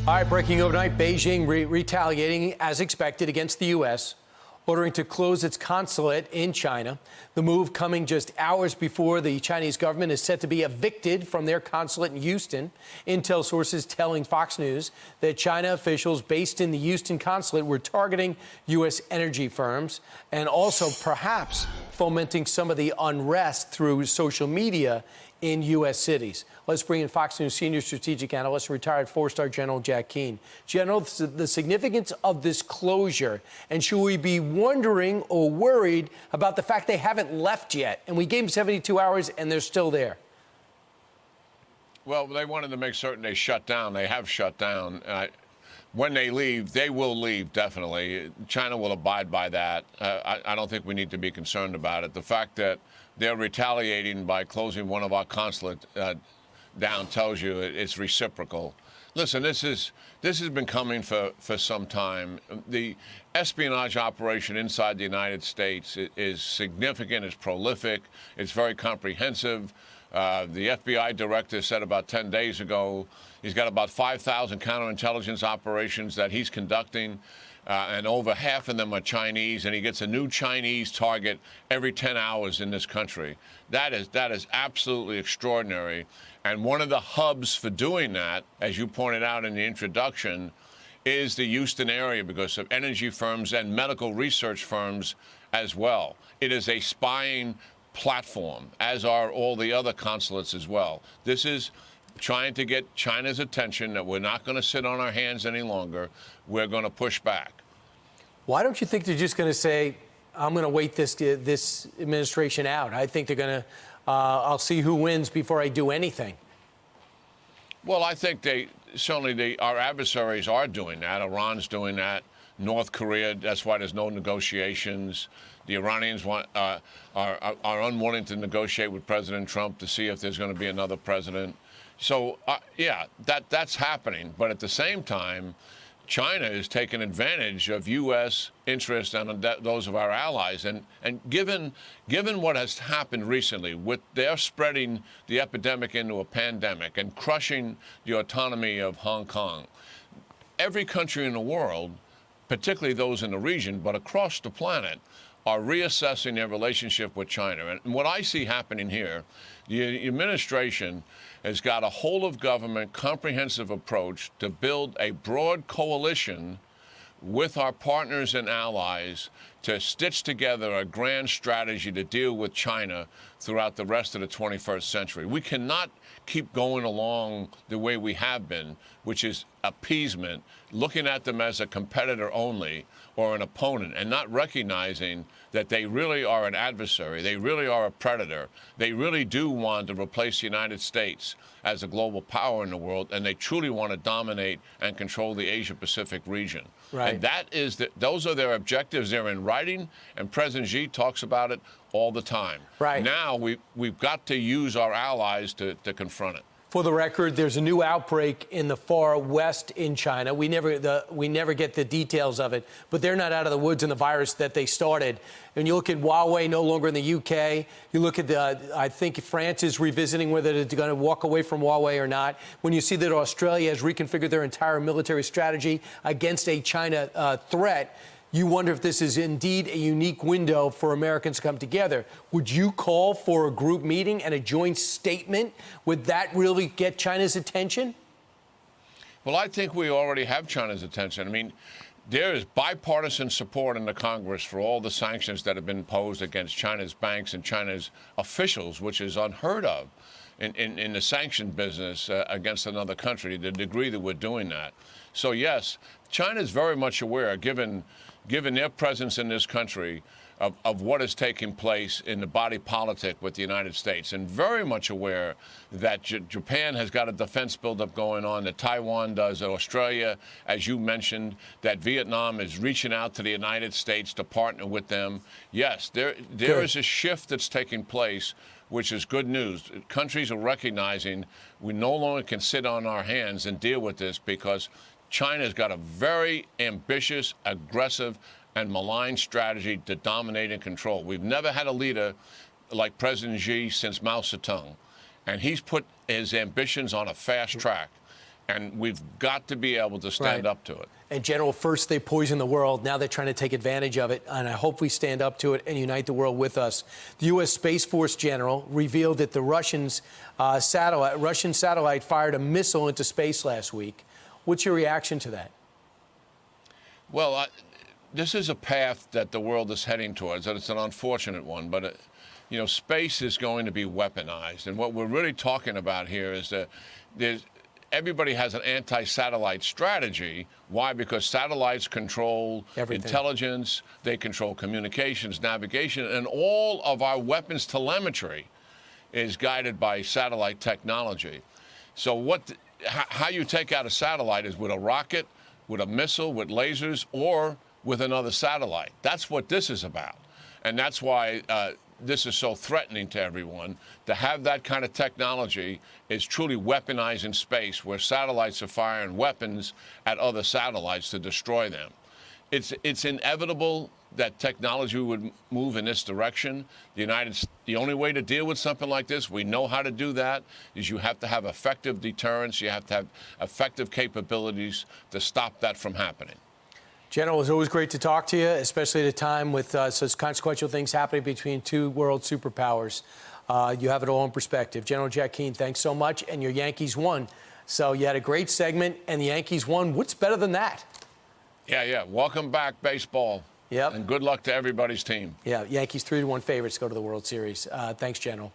All right, breaking overnight, Beijing retaliating as expected against the U.S., ordering to close its consulate in China. The move coming just hours before the Chinese government is set to be evicted from their consulate in Houston. Intel sources telling Fox News that China officials based in the Houston consulate were targeting U.S. energy firms and also perhaps fomenting some of the unrest through social media in U.S. cities. Let's bring in Fox News senior strategic analyst, retired four-star General Jack Keane. General, the significance of this closure, and should we be wondering or worried about the fact they haven't left yet? And we gave them 72 hours, and they're still there. Well, they wanted to make certain they shut down. They have shut down. When they leave, they will leave, definitely. China will abide by that. I don't think we need to be concerned about it. The fact that they're retaliating by closing one of our consulates down tells you it's reciprocal. Listen, this has been coming for some time. The espionage operation inside the United States is significant, it's prolific, it's very comprehensive. The FBI director said about 10 days ago he's got about 5,000 counterintelligence operations that he's conducting, and over half of them are Chinese, and he gets a new Chinese target every 10 hours in this country. That is absolutely extraordinary. And one of the hubs for doing that, as you pointed out in the introduction, is the Houston area because of energy firms and medical research firms as well. It is a spying platform, as are all the other consulates as well. This is trying to get China's attention that we're not going to sit on our hands any longer. We're going to push back. Why don't you think they're just going to say, I'm going to wait this administration out? I think they're going to, I'll see who wins before I do anything. Well, I think our adversaries are doing that. Iran's doing that. North Korea, that's why there's no negotiations. The Iranians are unwilling to negotiate with President Trump to see if there's going to be another president. So, yeah, that's happening. But at the same time, China is taking advantage of U.S. interests and those of our allies. And given what has happened recently, with their spreading the epidemic into a pandemic and crushing the autonomy of Hong Kong, every country in the world, particularly those in the region, but across the planet, are reassessing their relationship with China. And what I see happening here, the administration has got a whole-of-government comprehensive approach to build a broad coalition with our partners and allies to stitch together a grand strategy to deal with China throughout the rest of the 21st century. We cannot keep going along the way we have been, which is appeasement, looking at them as a competitor only or an opponent, and not recognizing that they really are an adversary. They really are a predator. They really do want to replace the United States as a global power in the world, and they truly want to dominate and control the Asia-Pacific region. Right. And those are their objectives. They're in writing, and President Xi talks about it all the time. Right. Now we've got to use our allies to confront it. For the record, there's a new outbreak in the far west in China. We never get the details of it, but they're not out of the woods in the virus that they started. And you look at Huawei no longer in the UK. You look at I think France is revisiting whether they're going to walk away from Huawei or not. When you see that Australia has reconfigured their entire military strategy against a China threat, you wonder if this is indeed a unique window for Americans to come together. Would you call for a group meeting and a joint statement? Would that really get China's attention? Well, I think we already have China's attention. I mean, there is bipartisan support in the Congress for all the sanctions that have been imposed against China's banks and China's officials, which is unheard of in the sanction business against another country, the degree that we're doing that. So, yes, China is very much aware, given their presence in this country, of what is taking place in the body politic with the United States, and very much aware that Japan has got a defense buildup going on, that Taiwan does, that Australia, as you mentioned, that Vietnam is reaching out to the United States to partner with them. Yes, there is a shift that's taking place, which is good news. Countries are recognizing we no longer can sit on our hands and deal with this because China's got a very ambitious, aggressive, and malign strategy to dominate and control. We've never had a leader like President Xi since Mao Zedong, and he's put his ambitions on a fast track. And we've got to be able to stand up to it. And General, first they poisoned the world. Now they're trying to take advantage of it. And I hope we stand up to it and unite the world with us. The U.S. Space Force general revealed that the Russian satellite fired a missile into space last week. What's your reaction to that? Well, this is a path that the world is heading towards, and it's an unfortunate one. But, you know, space is going to be weaponized. And what we're really talking about here is that everybody has an anti-satellite strategy. Why? Because satellites control intelligence, they control communications, navigation, and all of our weapons telemetry is guided by satellite technology. So how you take out a satellite is with a rocket, with a missile, with lasers, or with another satellite. That's what this is about. And that's why this is so threatening to everyone. To have that kind of technology is truly weaponizing space, where satellites are firing weapons at other satellites to destroy them. It's inevitable that technology would move in this direction. The only way to deal with something like this, we know how to do that, is you have to have effective deterrence. You have to have effective capabilities to stop that from happening. General, it's always great to talk to you, especially at a time with such consequential things happening between two world superpowers. You have it all in perspective. General Jack Keane, thanks so much. And your Yankees won. So you had a great segment, and the Yankees won. What's better than that? Yeah. Welcome back, baseball. Yep. And good luck to everybody's team. Yeah, Yankees 3-1 favorites go to the World Series. Thanks, General.